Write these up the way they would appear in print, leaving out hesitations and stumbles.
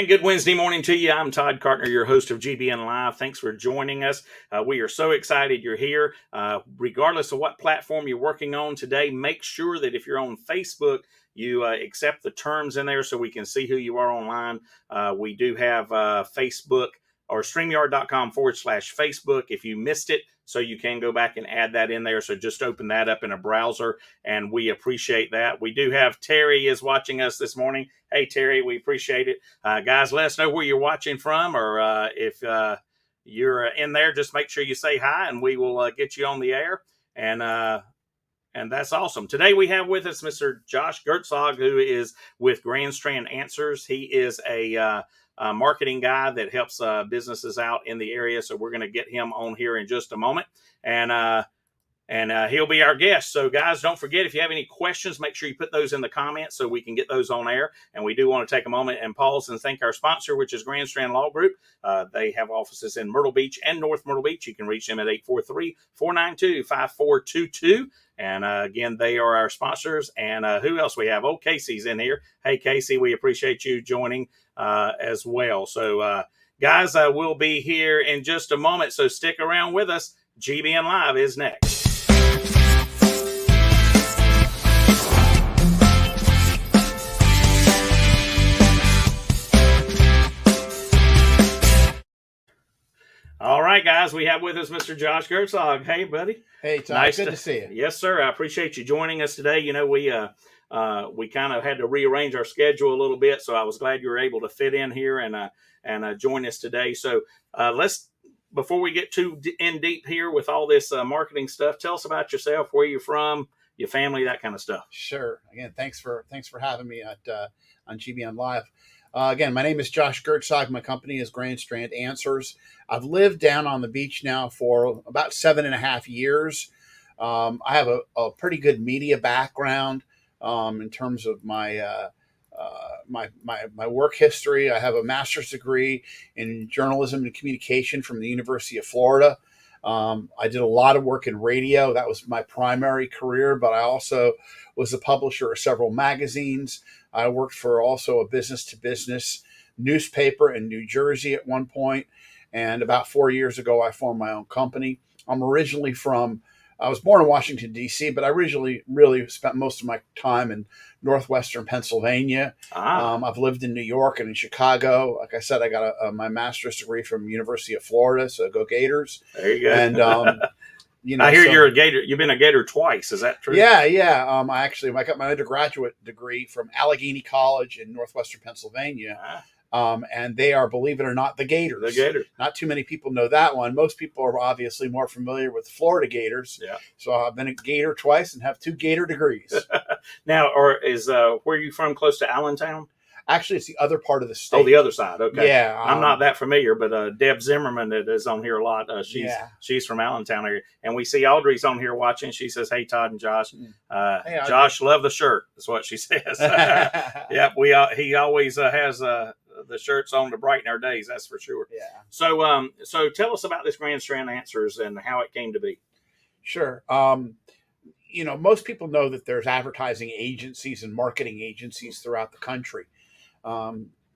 good Wednesday morning to you. I'm Todd Cartner, your host of GBN Live. Thanks for joining us. We are so excited you're here. Regardless of what platform you're working on today, make sure that if you're on Facebook, you accept the terms in there so we can see who you are online. We do have Facebook or StreamYard.com/Facebook. If you missed it, so you can go back and add that in there. So just open that up in a browser, and we appreciate that. We do have Terry is watching us this morning. Hey, Terry, we appreciate it. Guys, let us know where you're watching from, or if you're in there, just make sure you say hi, and we will get you on the air. And that's awesome. Today we have with us Mr. Josh Gertzog, who is with Grand Strand Answers. He is a marketing guy that helps businesses out in the area. So we're going to get him on here in just a moment. And he'll be our guest. So, guys, don't forget, if you have any questions, make sure you put those in the comments so we can get those on air. And we do want to take a moment and pause and thank our sponsor, which is Grand Strand Law Group. They have offices in Myrtle Beach and North Myrtle Beach. You can reach them at 843-492-5422. And again, they are our sponsors. And who else we have? Oh, Casey's in here. Hey, Casey, we appreciate you joining as well. So, guys, we'll be here in just a moment. So stick around with us. GBN Live is next. All right, guys, we have with us Mr. Josh Gertzog. Hey, buddy. Hey, Todd. Good to see you. Yes, sir. I appreciate you joining us today. You know, we kind of had to rearrange our schedule a little bit, so I was glad you were able to fit in here and join us today. So before we get too in deep here with all this marketing stuff, tell us about yourself, where you're from, your family, that kind of stuff. Sure. Again, thanks for having me on GBN Live. Again, my name is Josh Gertzog. My company is Grand Strand Answers. I've lived down on the beach now for about 7.5 years. I have a pretty good media background in terms of my work history. I have a master's degree in journalism and communication from the University of Florida. I did a lot of work in radio. That was my primary career, but I also was the publisher of several magazines. I worked for also a business-to-business newspaper in New Jersey at one point. And about 4 years ago, I formed my own company. I was born in Washington, D.C., but I originally really spent most of my time in northwestern Pennsylvania. I've lived in New York and in Chicago. Like I said, I got my master's degree from University of Florida, so go Gators. There you go. And, I hear you're a Gator. You've been a Gator twice. Is that true? Yeah. I got my undergraduate degree from Allegheny College in northwestern Pennsylvania. And they are, believe it or not, the Gators. The Gators. Not too many people know that one. Most people are obviously more familiar with the Florida Gators. Yeah. So I've been a Gator twice and have 2 Gator degrees. Now, where are you from? Close to Allentown? Actually, it's the other part of the state. Oh, the other side. Okay. Yeah. I'm not that familiar, but Deb Zimmerman that is on here a lot. She's from Allentown area. And we see Audrey's on here watching. She says, hey, Todd and Josh. Hey, Josh, love the shirt. That's what she says. Yep. He always has the shirts on to brighten our days. That's for sure. Yeah. So tell us about this Grand Strand Answers and how it came to be. Sure. Most people know that there's advertising agencies and marketing agencies throughout the country.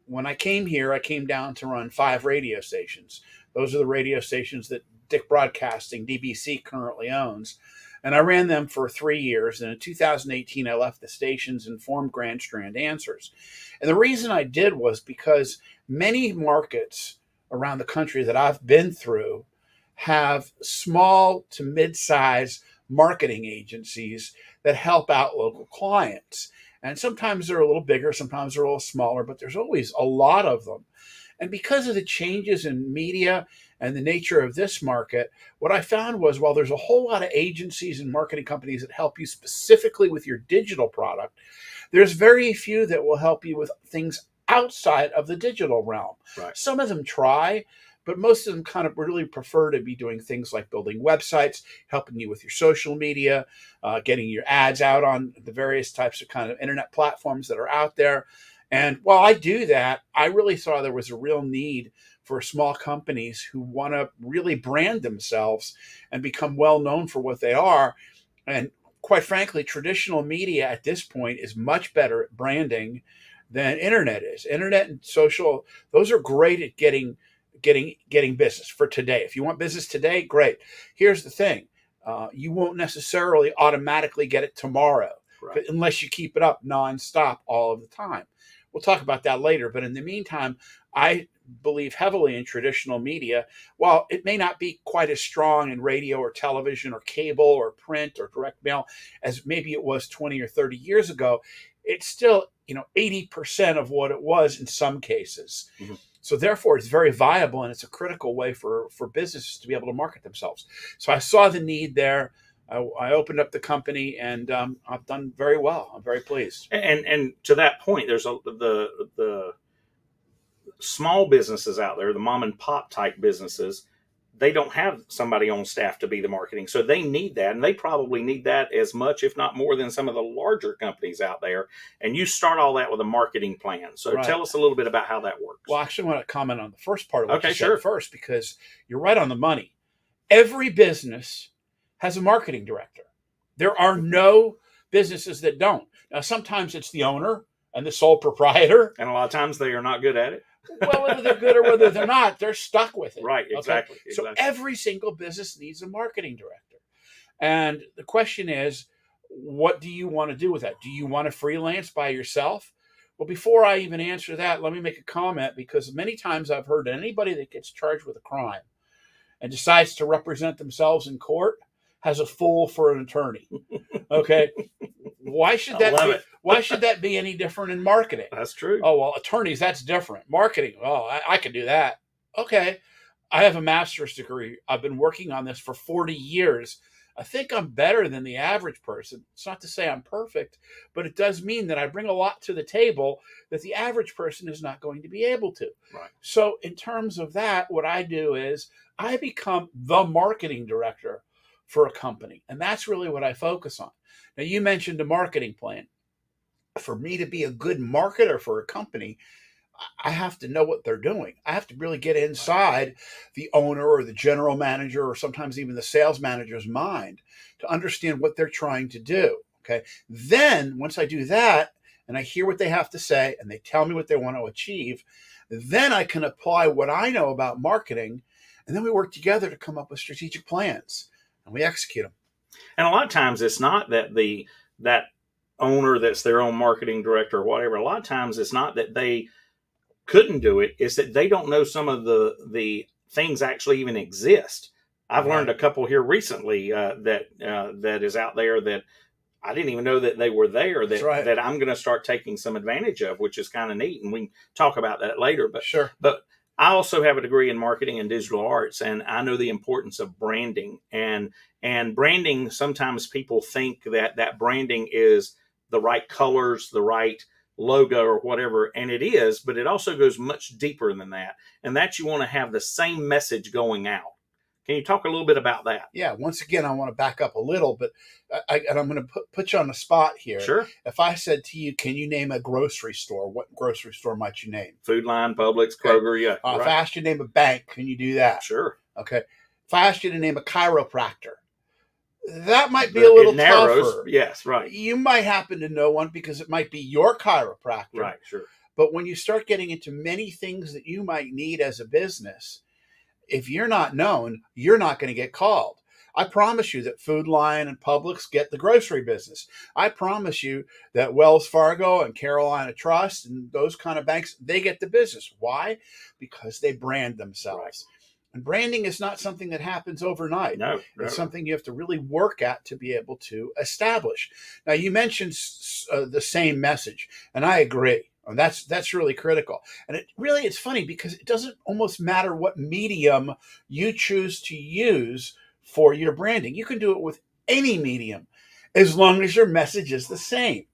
When I came here, I came down to run 5 radio stations. Those are the radio stations that Dick Broadcasting, DBC, currently owns. And I ran them for 3 years. And in 2018, I left the stations and formed Grand Strand Answers. And the reason I did was because many markets around the country that I've been through have small to mid-size marketing agencies that help out local clients. And sometimes they're a little bigger, sometimes they're a little smaller, but there's always a lot of them. And because of the changes in media and the nature of this market, what I found was while there's a whole lot of agencies and marketing companies that help you specifically with your digital product, there's very few that will help you with things outside of the digital realm. Right. Some of them try, but most of them kind of really prefer to be doing things like building websites, helping you with your social media, getting your ads out on the various types of kind of internet platforms that are out there. And while I do that, I really saw there was a real need for small companies who want to really brand themselves and become well known for what they are. And quite frankly, traditional media at this point is much better at branding than internet is. Internet and social, those are great at getting business for today. If you want business today, great. Here's the thing. You won't necessarily automatically get it tomorrow, Right. unless you keep it up nonstop all of the time. We'll talk about that later. But in the meantime, I believe heavily in traditional media. While it may not be quite as strong in radio or television or cable or print or direct mail as maybe it was 20 or 30 years ago, it's still 80% of what it was in some cases. Mm-hmm. So therefore, it's very viable, and it's a critical way for businesses to be able to market themselves. So I saw the need there. I opened up the company, and I've done very well. I'm very pleased. And to that point, there's the small businesses out there, the mom and pop type businesses. They don't have somebody on staff to be the marketing, so they need that, and they probably need that as much, if not more, than some of the larger companies out there. And you start all that with a marketing plan. So Right. Tell us a little bit about how that works. Well, I actually want to comment on the first part of what Okay, you sure. said first, because you're right on the money. Every business has a marketing director. There are no businesses that don't. Now, sometimes it's the owner and the sole proprietor. And a lot of times they are not good at it. Well, whether they're good or whether they're not, they're stuck with it. Right, exactly. Okay? So every single business needs a marketing director. And the question is, what do you want to do with that? Do you want to freelance by yourself? Well, before I even answer that, let me make a comment, because many times I've heard anybody that gets charged with a crime and decides to represent themselves in court has a fool for an attorney. Okay. Why should that be any different in marketing? That's true. Oh, well, attorneys, that's different. Marketing, oh, I can do that. Okay. I have a master's degree. I've been working on this for 40 years. I think I'm better than the average person. It's not to say I'm perfect, but it does mean that I bring a lot to the table that the average person is not going to be able to. Right. So in terms of that, what I do is I become the marketing director for a company. And that's really what I focus on. Now, you mentioned a marketing plan. For me to be a good marketer for a company, I have to know what they're doing. I have to really get inside the owner or the general manager or sometimes even the sales manager's mind to understand what they're trying to do. Okay. Then once I do that and I hear what they have to say and they tell me what they want to achieve, then I can apply what I know about marketing. And then we work together to come up with strategic plans and we execute them. And a lot of times it's not that that owner that's their own marketing director or whatever. A lot of times it's not that they couldn't do it. It's that they don't know some of the things actually even exist. I've learned a couple here recently that is out there that I didn't even know that they were there, that I'm going to start taking some advantage of, which is kind of neat. And we can talk about that later. But sure. But I also have a degree in marketing and digital arts, and I know the importance of branding. And branding, sometimes people think that branding is the right colors, the right logo or whatever, and it is, but it also goes much deeper than that. And that you want to have the same message going out. Can you talk a little bit about that? Yeah. Once again, I want to back up a little, but I'm going to put you on the spot here. Sure. If I said to you, can you name a grocery store? What grocery store might you name? Food Line, Publix, Kroger. Yeah. If I asked you to name a bank, can you do that? Sure. Okay. If I asked you to name a chiropractor, that might be a little tougher. Yes, right. You might happen to know one because it might be your chiropractor. Right, sure. But when you start getting into many things that you might need as a business, if you're not known, you're not going to get called. I promise you that Food Lion and Publix get the grocery business. I promise you that Wells Fargo and Carolina Trust and those kind of banks, they get the business. Why? Because they brand themselves. Right. And branding is not something that happens overnight. No. It's something you have to really work at to be able to establish. Now, you mentioned the same message, and I agree. And that's really critical. And it's funny because it doesn't almost matter what medium you choose to use for your branding. You can do it with any medium as long as your message is the same.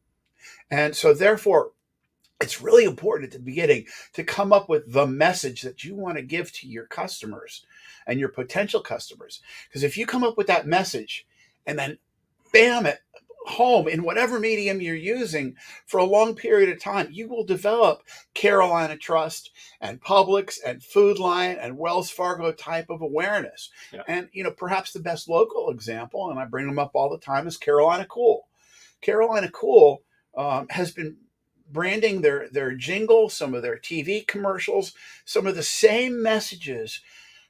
And so therefore, it's really important at the beginning to come up with the message that you want to give to your customers and your potential customers. Because if you come up with that message and then bam it home in whatever medium you're using for a long period of time, you will develop Carolina Trust and Publix and Food Lion and Wells Fargo type of awareness. Yeah. And, perhaps the best local example, and I bring them up all the time, is Carolina Cool. Carolina Cool has been branding their jingle, some of their TV commercials, some of the same messages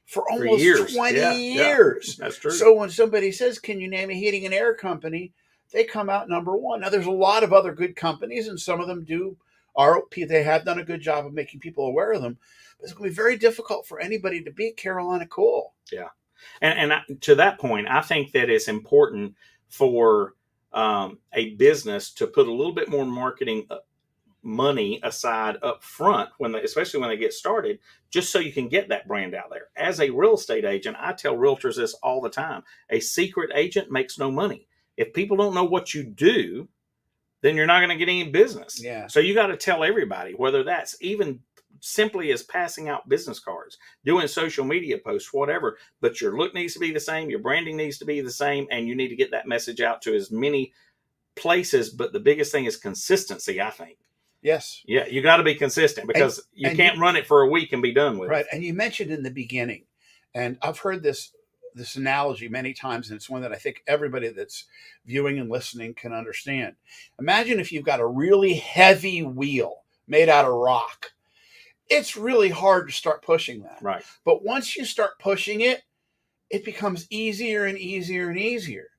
for almost years. 20 Yeah, years. that's true. So when somebody says, can you name a heating and air company? They come out number one. Now, there's a lot of other good companies, and some of them they have done a good job of making people aware of them. But it's going to be very difficult for anybody to beat Carolina Cool. Yeah. And to that point, I think that it's important for a business to put a little bit more marketing money aside up front, especially when they get started, just so you can get that brand out there. As a real estate agent, I tell realtors this all the time. A secret agent makes no money. If people don't know what you do, then you're not going to get any business. Yeah. So you got to tell everybody, whether that's even simply as passing out business cards, doing social media posts, whatever, but your look needs to be the same, your branding needs to be the same, and you need to get that message out to as many places. But the biggest thing is consistency, I think. Yes. Yeah, you got to be consistent, because you can't run it for a week and be done with it. Right. And you mentioned in the beginning, and I've heard this analogy many times, and it's one that I think everybody that's viewing and listening can understand. Imagine if you've got a really heavy wheel made out of rock. It's really hard to start pushing that. Right. But once you start pushing it, it becomes easier and easier and easier.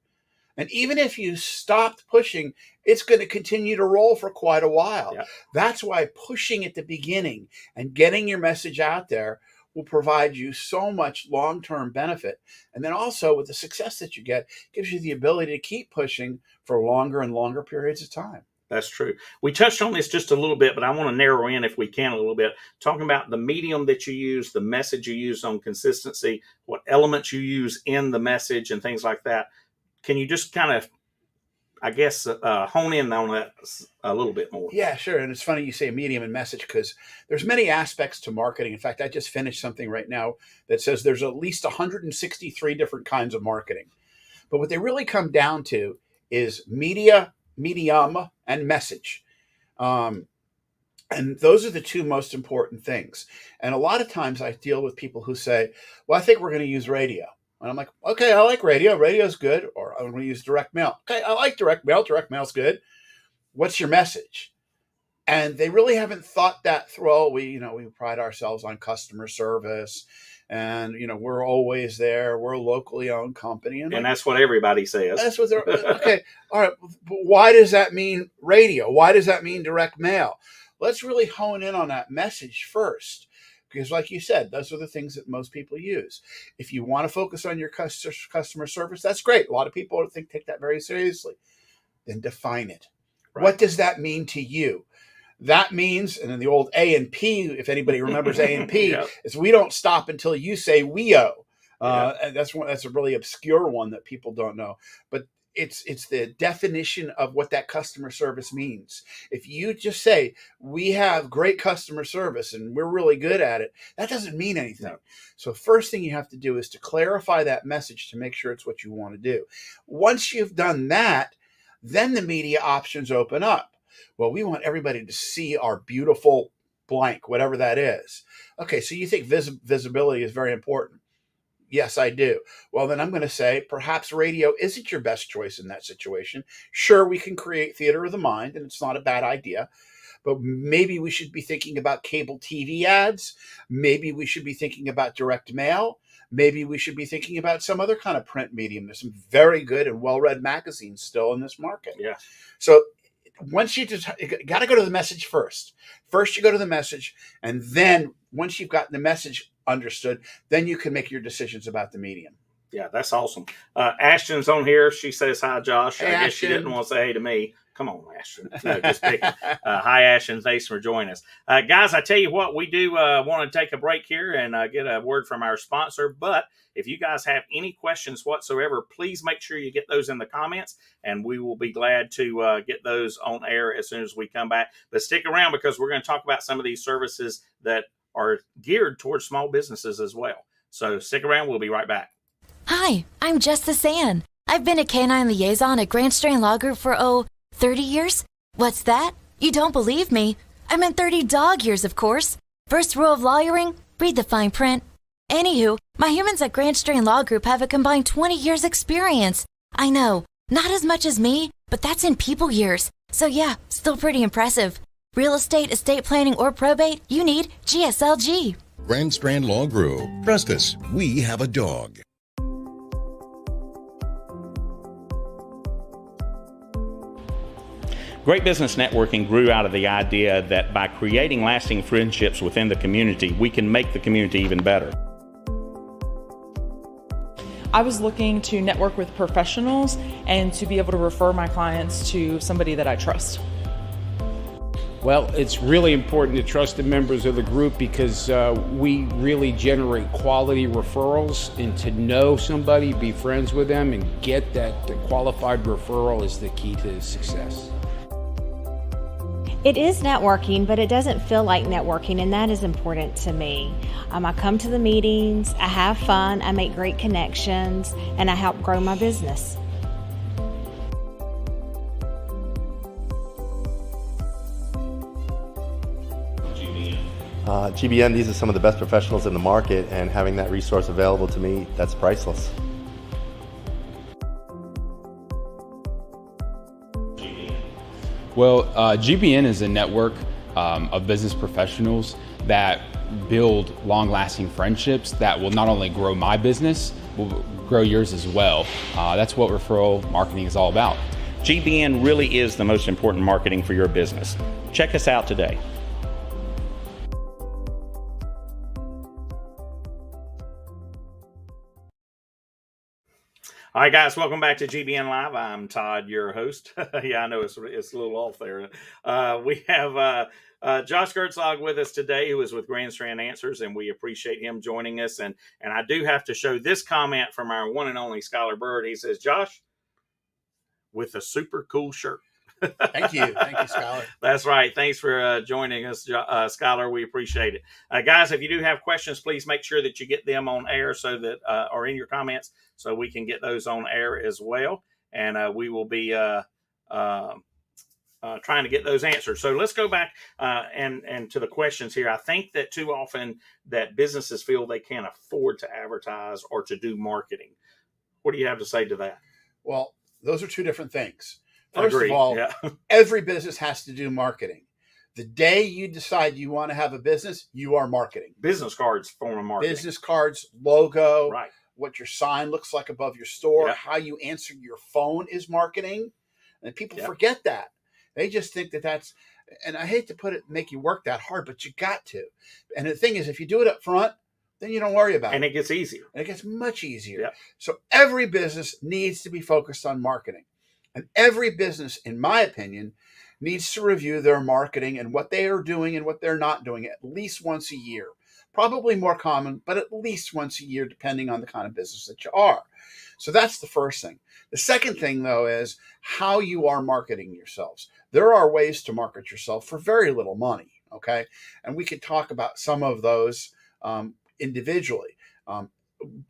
And even if you stopped pushing, it's going to continue to roll for quite a while. Yeah. That's why pushing at the beginning and getting your message out there will provide you so much long-term benefit. And then also, with the success that you get, gives you the ability to keep pushing for longer and longer periods of time. That's true. We touched on this just a little bit, but I want to narrow in, if we can, a little bit, talking about the medium that you use, the message you use on consistency, what elements you use in the message, and things like that. Can you just kind of, I guess, hone in on that a little bit more? Yeah, sure. And it's funny you say medium and message, because there's many aspects to marketing. In fact, I just finished something right now that says there's at least 163 different kinds of marketing. But what they really come down to is media, medium, and message. And those are the two most important things. And a lot of times I deal with people who say, well, I think we're going to use radio. And I'm like, okay, I like radio. Radio's good. Or I'm going to use direct mail. Okay, I like direct mail. Direct mail's good. What's your message? And they really haven't thought that through. Well, we pride ourselves on customer service, and we're always there. We're a locally owned company, and that's what everybody says. That's what they're okay. All right, but why does that mean radio? Why does that mean direct mail? Let's really hone in on that message first. Because like you said, those are the things that most people use. If you want to focus on your customer service, that's great. A lot of people take that very seriously. Then define it. Right. What does that mean to you? That means, and in the old A&P, if anybody remembers A&P, yep, is we don't stop until you say we owe. And that's a really obscure one that people don't know. But it's the definition of what that customer service means. If you just say, we have great customer service and we're really good at it, that doesn't mean anything. No. So first thing you have to do is to clarify that message to make sure it's what you want to do. Once you've done that, then the media options open up. Well, we want everybody to see our beautiful blank, whatever that is. Okay, so you think visibility is very important. Yes, I do. Well, then I'm going to say perhaps radio isn't your best choice in that situation. Sure, we can create theater of the mind, and it's not a bad idea. But maybe we should be thinking about cable TV ads. Maybe we should be thinking about direct mail. Maybe we should be thinking about some other kind of print medium. There's some very good and well-read magazines still in this market. Yeah. So once you got to go to the message first. First, you go to the message, and then once you've gotten the message understood, then you can make your decisions about the medium. Yeah, that's awesome. Ashton's on here. She says, hi, Josh. Hey, I guess Ashton. She didn't want to say hey to me. Come on, Ashton. No, just picking. Hi, Ashton. Thanks for joining us. Guys, I tell you what, we do want to take a break here and get a word from our sponsor. But if you guys have any questions whatsoever, please make sure you get those in the comments, and we will be glad to get those on air as soon as we come back. But stick around, because we're going to talk about some of these services that are geared towards small businesses as well. So stick around. We'll be right back. Hi, I'm Jess the Sand. I've been a canine liaison at Grand Strand Law Group for, 30 years? What's that? You don't believe me? I meant 30 dog years, of course. First rule of lawyering, read the fine print. Anywho, my humans at Grand Strand Law Group have a combined 20 years experience. I know, not as much as me, but that's in people years. So yeah, still pretty impressive. Real estate, estate planning, or probate, you need GSLG. Grand Strand Law Group. Trust us, we have a dog. Great Business Networking grew out of the idea that by creating lasting friendships within the community, we can make the community even better. I was looking to network with professionals and to be able to refer my clients to somebody that I trust. Well, it's really important to trust the members of the group because we really generate quality referrals, and to know somebody, be friends with them, and get that qualified referral is the key to success. It is networking, but it doesn't feel like networking, and that is important to me. I come to the meetings, I have fun, I make great connections, and I help grow my business. GBN, these are some of the best professionals in the market, and having that resource available to me, that's priceless. Well, GBN is a network of business professionals that build long-lasting friendships that will not only grow my business, will grow yours as well. That's what referral marketing is all about. GBN really is the most important marketing for your business. Check us out today. All right, guys, welcome back to GBN Live. I'm Todd, your host. Yeah, I know it's a little off there. We have Josh Gertzog with us today, who is with Grand Strand Answers, and we appreciate him joining us. And I do have to show this comment from our one and only Skylar Bird. He says, Josh, with a super cool shirt. Thank you, Skylar. That's right. Thanks for joining us, Skylar. We appreciate it. Guys, if you do have questions, please make sure that you get them on air so that, or in your comments, so we can get those on air as well. And we will be trying to get those answered. So let's go back and to the questions here. I think that too often that businesses feel they can't afford to advertise or to do marketing. What do you have to say to that? Well, those are two different things. First Agreed. of all, yeah. Every business has to do marketing. The day you decide you want to have a business, you are marketing. Business cards form of marketing. Business cards, logo, right. What your sign looks like above your store, Yep. how you answer your phone is marketing. And people Yep. forget that. They just think that that's, and I hate to make you work that hard, but you got to. And the thing is, if you do it up front, then you don't worry about And it. it gets easier. And it gets much easier. Yep. So every business needs to be focused on marketing. And every business, in my opinion, needs to review their marketing and what they are doing and what they're not doing at least once a year. Probably more common, but at least once a year, depending on the kind of business that you are. So that's the first thing. The second thing, though, is how you are marketing yourselves. There are ways to market yourself for very little money, okay? And we could talk about some of those individually. But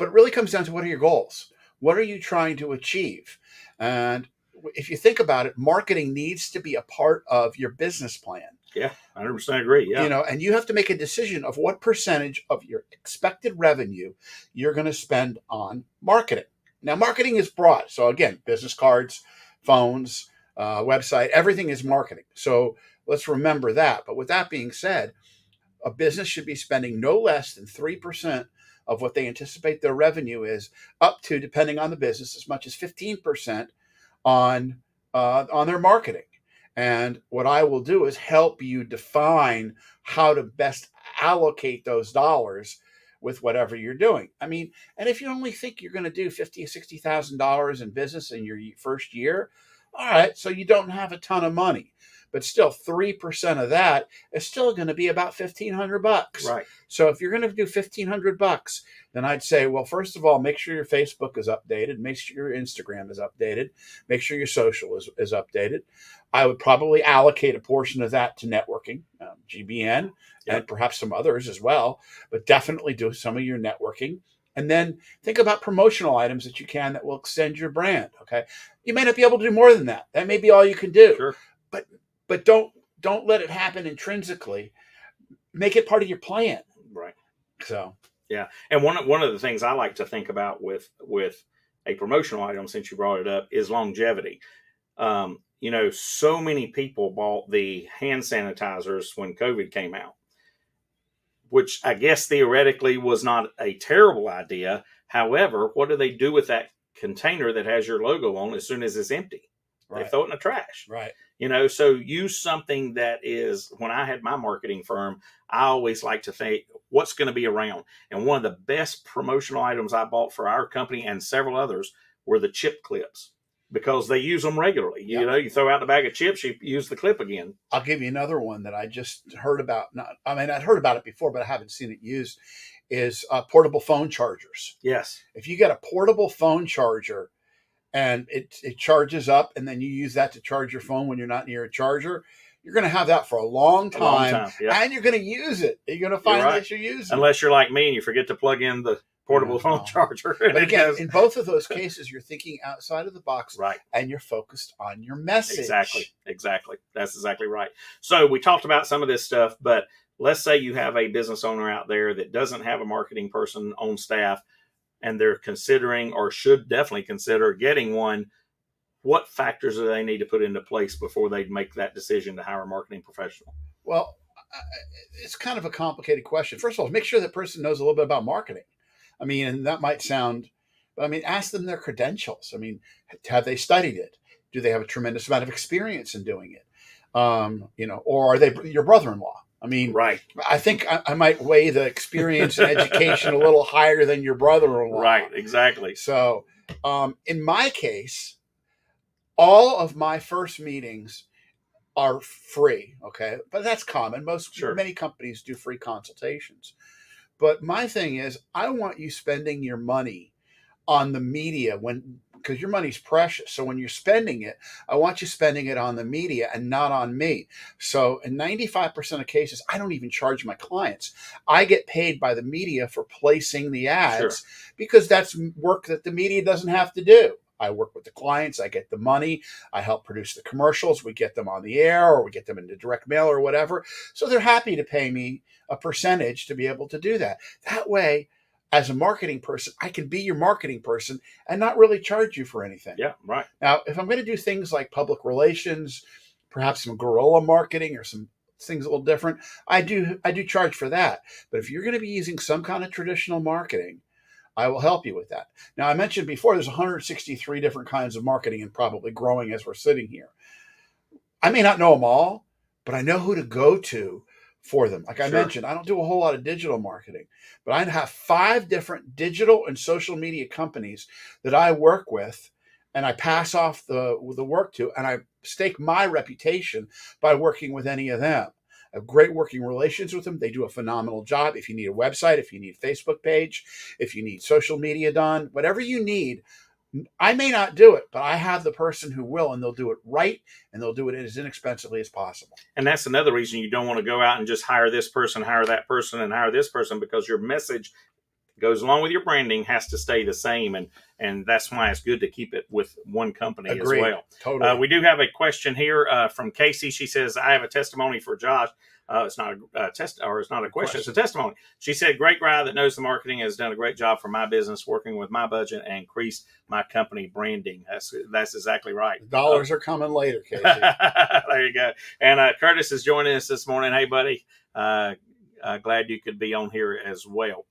it really comes down to, what are your goals? What are you trying to achieve? And if you think about it, marketing needs to be a part of your business plan. Yeah, 100% agree. Yeah. And you have to make a decision of what percentage of your expected revenue you're going to spend on marketing. Now, marketing is broad. So again, business cards, phones, website, everything is marketing. So let's remember that. But with that being said, a business should be spending no less than 3% of what they anticipate their revenue is, up to, depending on the business, as much as 15% on their marketing. And what I will do is help you define how to best allocate those dollars with whatever you're doing. I mean, and if you only think you're going to do $50,000 or $60,000 in business in your first year, all right, so you don't have a ton of money. But still, 3% of that is still going to be about $1,500. Right. So if you're going to do $1,500, then I'd say, well, first of all, make sure your Facebook is updated. Make sure your Instagram is updated. Make sure your social is updated. I would probably allocate a portion of that to networking, GBN, and perhaps some others as well. But definitely do some of your networking. And then think about promotional items that you can that will extend your brand. Okay. You may not be able to do more than that. That may be all you can do. Sure. But don't let it happen intrinsically. Make it part of your plan. Right. So yeah. And one of the things I like to think about with a promotional item, since you brought it up, is longevity. so many people bought the hand sanitizers when COVID came out, which I guess theoretically was not a terrible idea. However, what do they do with that container that has your logo on as soon as it's empty? Right. They throw it in the trash. Right. So use something that is, when I had my marketing firm, I always like to think what's going to be around. And one of the best promotional items I bought for our company and several others were the chip clips, because they use them regularly. Yep. You throw out the bag of chips, you use the clip again. I'll give you another one that I just heard about. I'd heard about it before, but I haven't seen it used, is portable phone chargers. Yes. If you get a portable phone charger and it charges up, and then you use that to charge your phone when you're not near a charger, you're going to have that for a long time, yeah. And you're going to use it. You're going to find that you're using it. Unless you're like me and you forget to plug in the portable phone charger. But again, in both of those cases, you're thinking outside of the box, right? And you're focused on your message. Exactly. That's exactly right. So we talked about some of this stuff, but let's say you have a business owner out there that doesn't have a marketing person on staff, and they're considering, or should definitely consider, getting one. What factors do they need to put into place before they make that decision to hire a marketing professional? Well, it's kind of a complicated question. First of all, make sure that person knows a little bit about marketing. And that might sound, but ask them their credentials. Have they studied it? Do they have a tremendous amount of experience in doing it? Or are they your brother-in-law? Right. I think I might weigh the experience and education a little higher than your brother-in-law. Right, exactly. So in my case, all of my first meetings are free, okay? But that's common. Many companies do free consultations. But my thing is, I want you spending your money on the media because your money's precious. So when you're spending it, I want you spending it on the media and not on me. So in 95% of cases, I don't even charge my clients. I get paid by the media for placing the ads, because that's work that the media doesn't have to do. I work with the clients. I get the money. I help produce the commercials. We get them on the air, or we get them into direct mail or whatever. So they're happy to pay me a percentage to be able to do that. That way, as a marketing person, I can be your marketing person and not really charge you for anything. Yeah, right. Now, if I'm going to do things like public relations, perhaps some guerrilla marketing or some things a little different, I do charge for that. But if you're going to be using some kind of traditional marketing, I will help you with that. Now, I mentioned before, there's 163 different kinds of marketing, and probably growing as we're sitting here. I may not know them all, but I know who to go to for them. Like I mentioned, I don't do a whole lot of digital marketing, but I have 5 different digital and social media companies that I work with, and I pass off the work to, and I stake my reputation by working with any of them. I have great working relations with them. They do a phenomenal job. If you need a website, if you need a Facebook page, if you need social media done, whatever you need, I may not do it, but I have the person who will, and they'll do it right, and they'll do it as inexpensively as possible. And that's another reason you don't want to go out and just hire this person, hire that person, and hire this person, because your message goes along with your branding has to stay the same, and that's why it's good to keep it with one company as well. Totally. We do have a question here from Casey. She says, "I have a testimony for Josh." It's not a it's not a question. It's a testimony. She said, "Great guy that knows the marketing, has done a great job for my business, working with my budget and increased my company branding." That's exactly right. The dollars are coming later, Casey. There you go. And Curtis is joining us this morning. Hey, buddy. Glad you could be on here as well.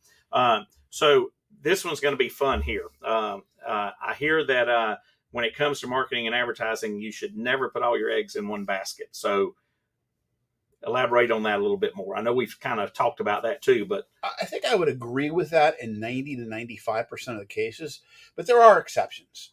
So this one's going to be fun here. I hear that when it comes to marketing and advertising, you should never put all your eggs in one basket. So elaborate on that a little bit more. I know we've kind of talked about that too, but I think I would agree with that in 90 to 95% of the cases, but there are exceptions.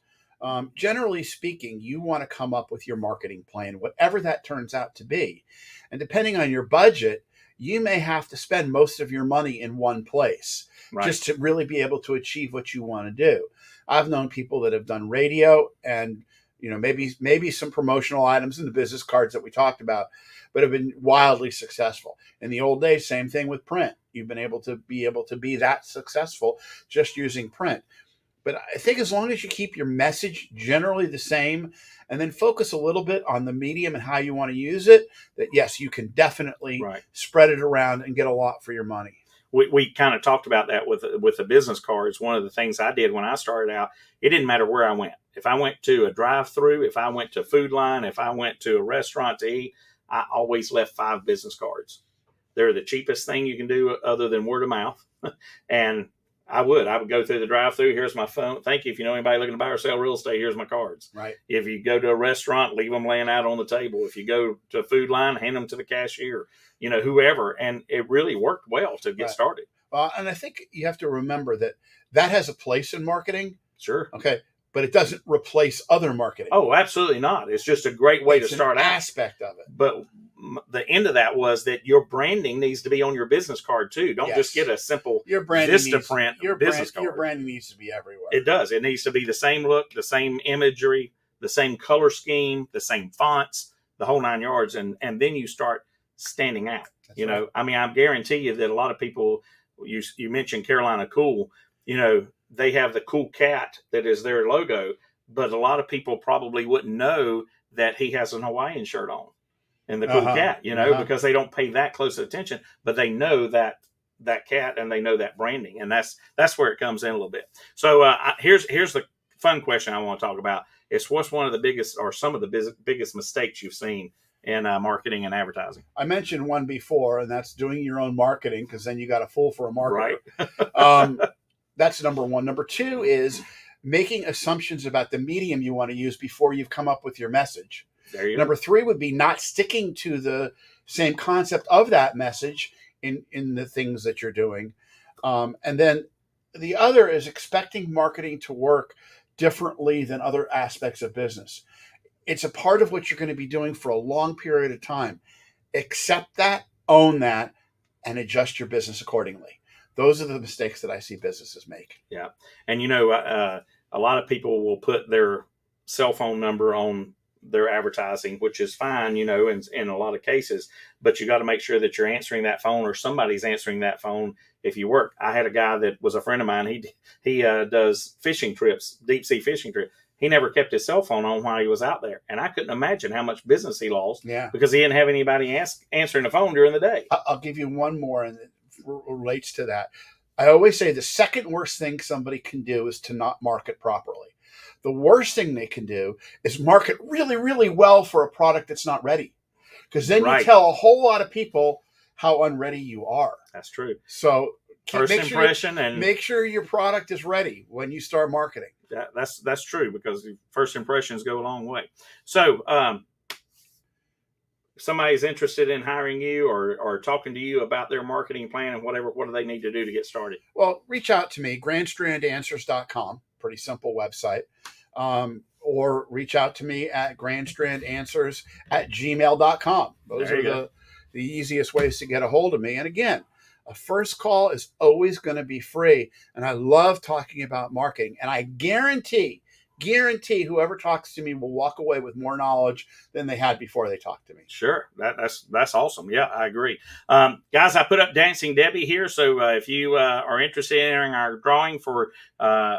Generally speaking, you want to come up with your marketing plan, whatever that turns out to be. And depending on your budget, you may have to spend most of your money in one place just to really be able to achieve what you want to do. I've known people that have done radio and maybe some promotional items in the business cards that we talked about, but have been wildly successful. In the old days, same thing with print. You've been able to be that successful just using print. But I think as long as you keep your message generally the same and then focus a little bit on the medium and how you want to use it, that yes, you can definitely spread it around and get a lot for your money. we kind of talked about that with the business cards. One of the things I did when I started out, it didn't matter where I went. If I went to a drive-through, if I went to Food Line, if I went to a restaurant to eat, I always left 5 business cards. They're the cheapest thing you can do other than word of mouth. And I would go through the drive-through. Here's my phone. Thank you. If you know anybody looking to buy or sell real estate, here's my cards. Right. If you go to a restaurant, leave them laying out on the table. If you go to a Food Line, hand them to the cashier, whoever. And it really worked well to get started. And I think you have to remember that has a place in marketing. Sure. Okay. But it doesn't replace other marketing. Oh, absolutely not. It's just a great way to start an out. Aspect of it. But the end of that was that your branding needs to be on your business card too. Don't just get a simple Vistaprint business card. Your branding needs to be everywhere. It does. It needs to be the same look, the same imagery, the same color scheme, the same fonts, the whole 9 yards. And then you start standing out. That's right. I mean, I guarantee you that a lot of people, you mentioned Carolina Cool, they have the cool cat that is their logo, but a lot of people probably wouldn't know that he has an Hawaiian shirt on and the cool cat, because they don't pay that close attention, but they know that cat and they know that branding. And that's where it comes in a little bit. So here's the fun question I want to talk about. It's what's one of the biggest or some of the biggest mistakes you've seen in marketing and advertising? I mentioned one before, and that's doing your own marketing, because then you got a fool for a marketer. Right. That's number one. Number two is making assumptions about the medium you want to use before you've come up with your message. There you go. Number three would be not sticking to the same concept of that message in the things that you're doing. And then the other is expecting marketing to work differently than other aspects of business. It's a part of what you're going to be doing for a long period of time. Accept that, own that, and adjust your business accordingly. Those are the mistakes that I see businesses make. Yeah. And, a lot of people will put their cell phone number on their advertising, which is fine, in a lot of cases, but you got to make sure that you're answering that phone or somebody's answering that phone if you work. I had a guy that was a friend of mine. He does fishing trips, deep sea fishing trips. He never kept his cell phone on while he was out there. And I couldn't imagine how much business he lost because he didn't have anybody answering the phone during the day. I'll give you one more, and it relates to that. I always say the second worst thing somebody can do is to not market properly. The worst thing they can do is market really, really well for a product that's not ready. Because then you tell a whole lot of people how unready you are. That's true. So make sure your product is ready when you start marketing. That's true, because first impressions go a long way. So somebody's interested in hiring you or talking to you about their marketing plan and whatever, what do they need to do to get started? Well, reach out to me, grandstrandanswers.com, pretty simple website. Or reach out to me at grandstrandanswers@gmail.com. Those are the easiest ways to get a hold of me. And again, a first call is always going to be free. And I love talking about marketing. And I guarantee whoever talks to me will walk away with more knowledge than they had before they talked to me. Sure. That's awesome. Yeah, I agree. Guys, I put up Dancing Debbie here. So if you are interested in entering our drawing for a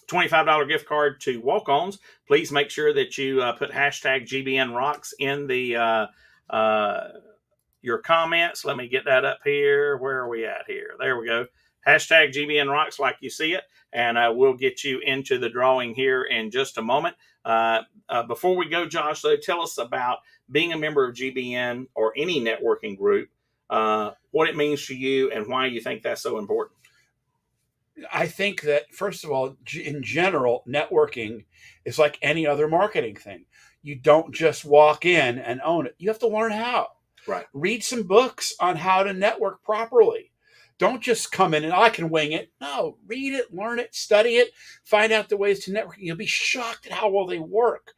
$25 gift card to Walk-Ons, please make sure that you put hashtag GBN Rocks in the your comments. Let me get that up here. Where are we at here? There we go. Hashtag GBN Rocks like you see it. And we'll get you into the drawing here in just a moment. Before we go, Josh, though, tell us about being a member of GBN or any networking group, what it means to you and why you think that's so important. I think that, first of all, in general, networking is like any other marketing thing. You don't just walk in and own it. You have to learn how. Right. Read some books on how to network properly. Don't just come in and I can wing it. No, read it, learn it, study it, find out the ways to network. You'll be shocked at how well they work.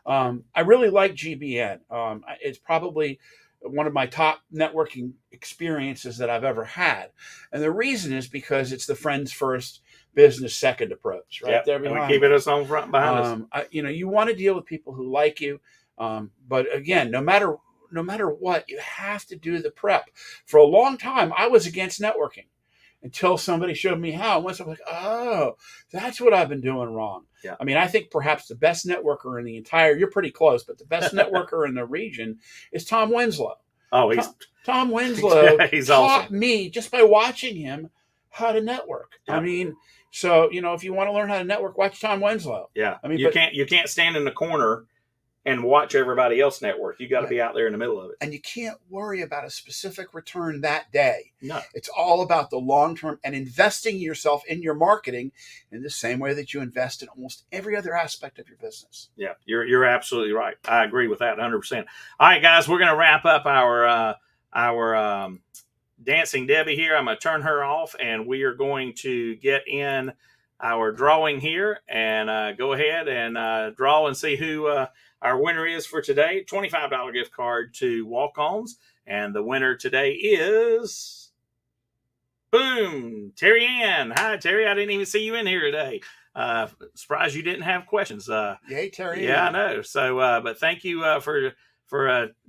I really like GBN. It's probably one of my top networking experiences that I've ever had. And the reason is because it's the friends first, business second approach, right? There behind we keep it us on front behind us. You want to deal with people who like you. But again, no matter what, you have to do the prep. For a long time, I was against networking until somebody showed me how. And once I'm like, oh, that's what I've been doing wrong. Yeah. I mean, I think perhaps the best networker in the entire, you're pretty close, but the best networker in the region is Tom Winslow. Oh, he's Tom Winslow he's taught awesome. me just by watching him how to network. Yeah. I mean, so if you want to learn how to network, watch Tom Winslow. Yeah, I mean, you can't stand in the corner and watch everybody else network. You got to be out there in the middle of it. And you can't worry about a specific return that day. No. It's all about the long term and investing yourself in your marketing in the same way that you invest in almost every other aspect of your business. Yeah, you're absolutely right. I agree with that 100%. All right, guys, we're going to wrap up our Dancing Debbie here. I'm going to turn her off, and we are going to get in our drawing here and go ahead and draw and see who our winner is for today. $25 gift card to Walk-Ons. And the winner today is, boom, Terry Ann. Hi, Terry. I didn't even see you in here today. Surprised you didn't have questions. Yay, Terry. Yeah, I know. So, but thank you for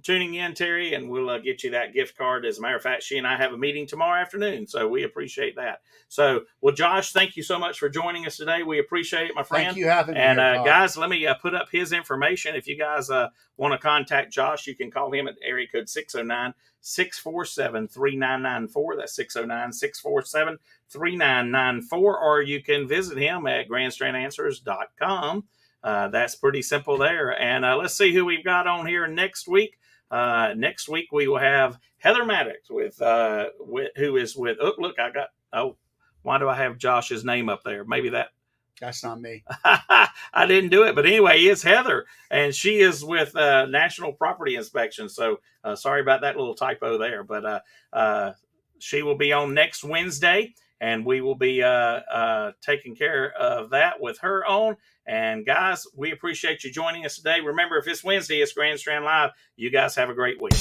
tuning in, Terry, and we'll get you that gift card. As a matter of fact, she and I have a meeting tomorrow afternoon, so we appreciate that. So, well, Josh, thank you so much for joining us today. We appreciate it, my friend. Thank you for having me. And here, guys, let me put up his information. If you guys want to contact Josh, you can call him at area code 609-647-3994. That's 609-647-3994. Or you can visit him at grandstrandanswers.com. That's pretty simple there. And let's see who we've got on here next week. Next week we will have Heather Maddox who is with. Why do I have Josh's name up there? Maybe that's not me. I didn't do it, but anyway, it's Heather, and she is with National Property Inspection. So sorry about that little typo there, but she will be on next Wednesday, and we will be taking care of that with her on. And guys, we appreciate you joining us today. Remember, if it's Wednesday, it's Grand Strand Live. You guys have a great week.